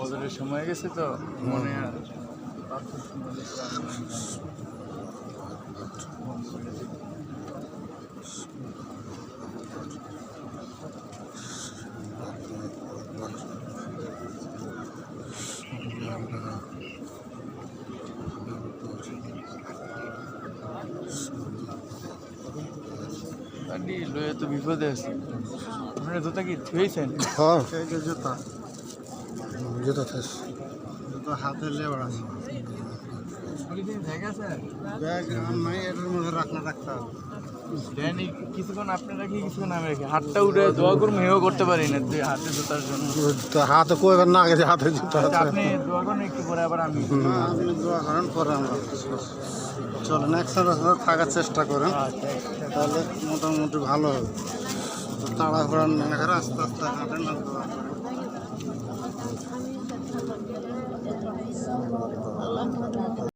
ওদের সময় গেছে তো মনে লয়ে তো বিপদে আছে। আপনার জুতা কি ধুয়েছেন? হ্যাঁ জুতা জুতা জুতা হাতে লেবার আছে। জায়গা আছে ব্যাগ নাই, এটার মধ্যে রাখতে হবে। কিছুক্ষণ আপনি রাখি, কিছুক্ষণ আমি রাখি। হাতটা উঠে দোয়া করুন, হেও করতে পারি না হাতে জুতার জন্য। হাতে কইবেন না, গেছে হাতে জুতা আছে। আপনি দোয়া করুন একটু পরে, আবার আমি আপনি দোয়া করেন, পরে আমরা চলেন একসাথে থাকার চেষ্টা করেন, তাহলে মোটামুটি ভালো হবে। তো তাড়াহুড়া না করে আস্তে আস্তে হাঁটেন আর দোয়া করেন।